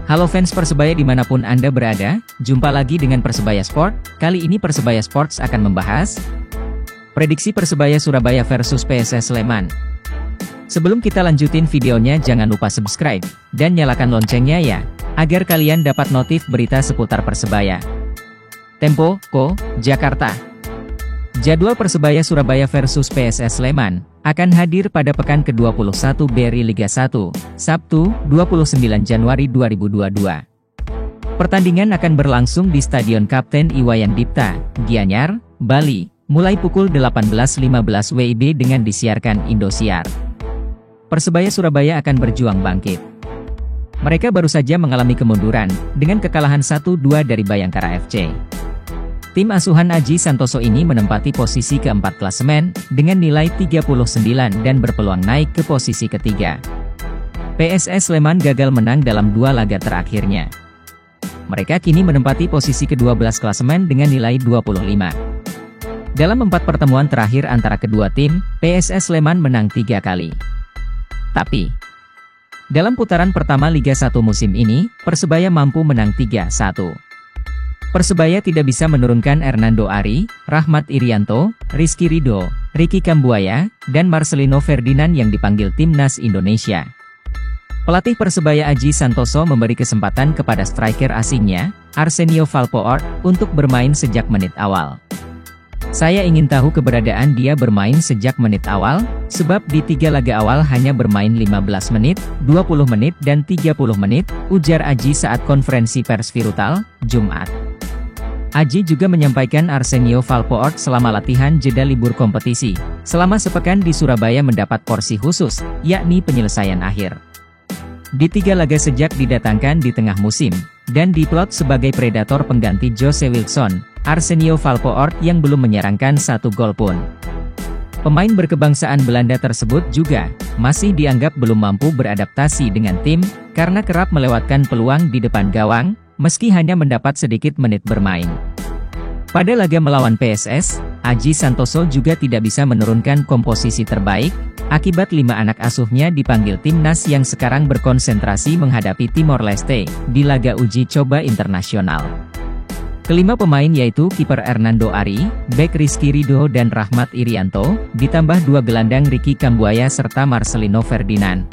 Halo fans Persebaya dimanapun Anda berada, jumpa lagi dengan Persebaya Sport. Kali ini Persebaya Sports akan membahas prediksi Persebaya Surabaya versus PSS Sleman. Sebelum kita lanjutin videonya, jangan lupa subscribe dan nyalakan loncengnya ya, agar kalian dapat notif berita seputar Persebaya. Tempo, Jakarta. Jadwal Persebaya Surabaya versus PSS Sleman akan hadir pada pekan ke-21 BRI Liga 1, Sabtu, 29 Januari 2022. Pertandingan akan berlangsung di Stadion Kapten Iwayan Dipta, Gianyar, Bali, mulai pukul 18.15 WIB dengan disiarkan Indosiar. Persebaya Surabaya akan berjuang bangkit. Mereka baru saja mengalami kemunduran dengan kekalahan 1-2 dari Bayangkara FC. Tim asuhan Aji Santoso ini menempati posisi keempat klasemen dengan nilai 39 dan berpeluang naik ke posisi ketiga. PSS Sleman gagal menang dalam 2 laga terakhirnya. Mereka kini menempati posisi ke-12 klasemen dengan nilai 25. Dalam 4 pertemuan terakhir antara kedua tim, PSS Sleman menang 3 kali. Tapi, dalam putaran pertama Liga 1 musim ini, Persebaya mampu menang 3-1. Persebaya tidak bisa menurunkan Hernando Ari, Rahmat Irianto, Rizky Ridho, Ricky Kambuaya, dan Marcelino Ferdinand yang dipanggil Timnas Indonesia. Pelatih Persebaya Aji Santoso memberi kesempatan kepada striker asingnya, Arsenio Valpoort, untuk bermain sejak menit awal. Saya ingin tahu keberadaan dia bermain sejak menit awal, sebab di 3 laga awal hanya bermain 15 menit, 20 menit dan 30 menit, ujar Aji saat konferensi pers Virutal, Jumat. Aji juga menyampaikan Arsenio Valpoort selama latihan jeda libur kompetisi, selama sepekan di Surabaya mendapat porsi khusus, yakni penyelesaian akhir. Di 3 laga sejak didatangkan di tengah musim, dan diplot sebagai predator pengganti Jose Wilson, Arsenio Valpoort yang belum menyerangkan 1 gol pun. Pemain berkebangsaan Belanda tersebut juga masih dianggap belum mampu beradaptasi dengan tim, karena kerap melewatkan peluang di depan gawang, meski hanya mendapat sedikit menit bermain. Pada laga melawan PSS, Aji Santoso juga tidak bisa menurunkan komposisi terbaik, akibat 5 anak asuhnya dipanggil timnas yang sekarang berkonsentrasi menghadapi Timor Leste di laga uji coba internasional. Kelima pemain yaitu kiper Hernando Ari, bek Rizky Ridho dan Rahmat Irianto, ditambah 2 gelandang Ricky Kambuaya serta Marcelino Ferdinand.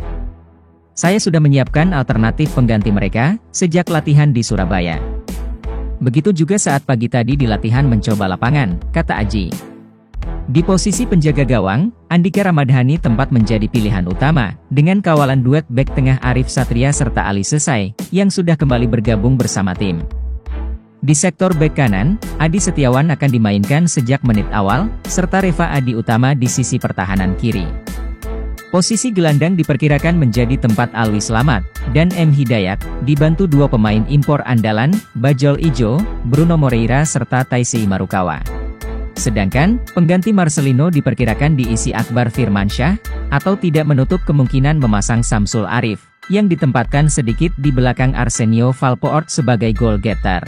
Saya sudah menyiapkan alternatif pengganti mereka sejak latihan di Surabaya. Begitu juga saat pagi tadi di latihan mencoba lapangan, kata Aji. Di posisi penjaga gawang, Andika Ramadhani tempat menjadi pilihan utama, dengan kawalan duet bek tengah Arif Satria serta Ali Sesai, yang sudah kembali bergabung bersama tim. Di sektor bek kanan, Adi Setiawan akan dimainkan sejak menit awal, serta Reva Adi Utama di sisi pertahanan kiri. Posisi gelandang diperkirakan menjadi tempat Alwi Slamet dan M. Hidayat, dibantu 2 pemain impor andalan, Bajol Ijo, Bruno Moreira serta Taisei Marukawa. Sedangkan, pengganti Marcelino diperkirakan diisi Akbar Firmansyah, atau tidak menutup kemungkinan memasang Samsul Arif, yang ditempatkan sedikit di belakang Arsenio Valpoort sebagai goal getter.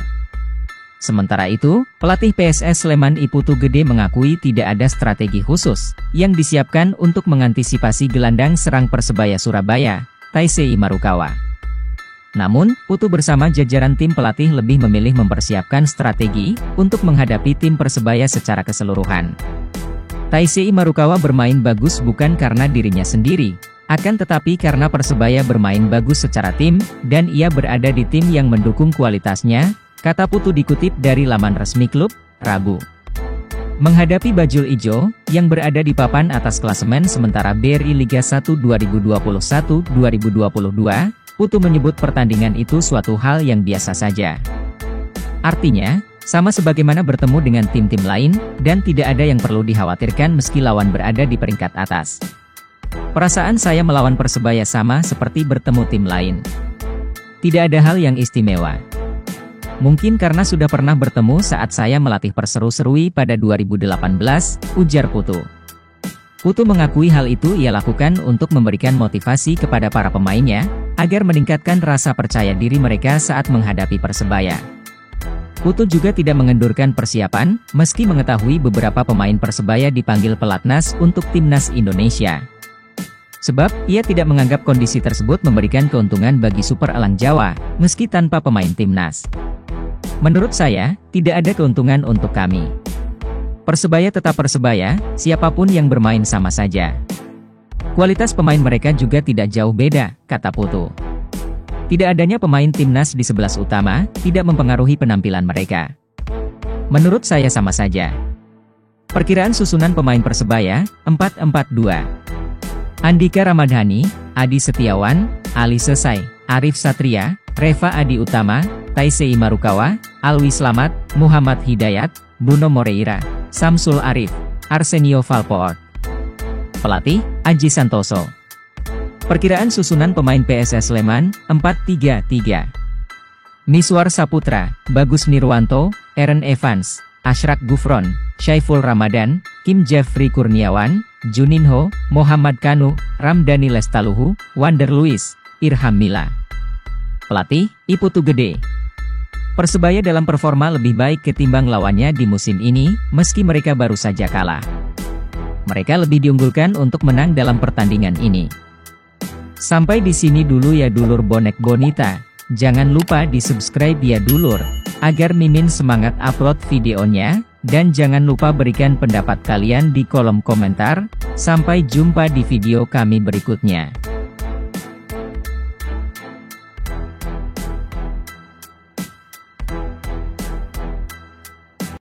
Sementara itu, pelatih PSS Sleman Iputu Gede mengakui tidak ada strategi khusus yang disiapkan untuk mengantisipasi gelandang serang Persebaya Surabaya, Taisei Marukawa. Namun, Putu bersama jajaran tim pelatih lebih memilih mempersiapkan strategi untuk menghadapi tim Persebaya secara keseluruhan. Taisei Marukawa bermain bagus bukan karena dirinya sendiri, akan tetapi karena Persebaya bermain bagus secara tim, dan ia berada di tim yang mendukung kualitasnya, kata Putu dikutip dari laman resmi klub, Rabu. Menghadapi Bajul Ijo, yang berada di papan atas klasemen sementara BRI Liga 1 2021-2022, Putu menyebut pertandingan itu suatu hal yang biasa saja. Artinya, sama sebagaimana bertemu dengan tim-tim lain, dan tidak ada yang perlu dikhawatirkan meski lawan berada di peringkat atas. Perasaan saya melawan Persebaya sama seperti bertemu tim lain. Tidak ada hal yang istimewa. Mungkin karena sudah pernah bertemu saat saya melatih Perseru-Serui pada 2018, ujar Putu. Putu mengakui hal itu ia lakukan untuk memberikan motivasi kepada para pemainnya, agar meningkatkan rasa percaya diri mereka saat menghadapi Persebaya. Putu juga tidak mengendurkan persiapan, meski mengetahui beberapa pemain Persebaya dipanggil pelatnas untuk Timnas Indonesia. Sebab, ia tidak menganggap kondisi tersebut memberikan keuntungan bagi Super Elang Jawa, meski tanpa pemain timnas. Menurut saya, tidak ada keuntungan untuk kami. Persebaya tetap Persebaya, siapapun yang bermain sama saja. Kualitas pemain mereka juga tidak jauh beda, kata Putu. Tidak adanya pemain timnas di 11 utama, tidak mempengaruhi penampilan mereka. Menurut saya sama saja. Perkiraan susunan pemain Persebaya, 4-4-2. Andika Ramadhani, Adi Setiawan, Ali Sesai, Arif Satria, Reva Adi Utama, Taisei Marukawa, Alwi Slamet, Muhammad Hidayat, Bruno Moreira, Samsul Arif, Arsenio Valpoort. Pelatih, Aji Santoso. Perkiraan susunan pemain PSS Sleman, 4-3-3. Miswar Saputra, Bagus Nirwanto, Aaron Evans, Ashraf Gufron, Syaiful Ramadan, Kim Jeffrey Kurniawan, Juninho, Muhammad Kanu, Ramdhani Lestaluhu, Wander Luiz, Irham Mila. Pelatih, Iputu Gede. Persebaya dalam performa lebih baik ketimbang lawannya di musim ini, meski mereka baru saja kalah. Mereka lebih diunggulkan untuk menang dalam pertandingan ini. Sampai di sini dulu ya dulur bonek bonita. Jangan lupa di-subscribe ya dulur, agar Mimin semangat upload videonya, dan jangan lupa berikan pendapat kalian di kolom komentar. Sampai jumpa di video kami berikutnya.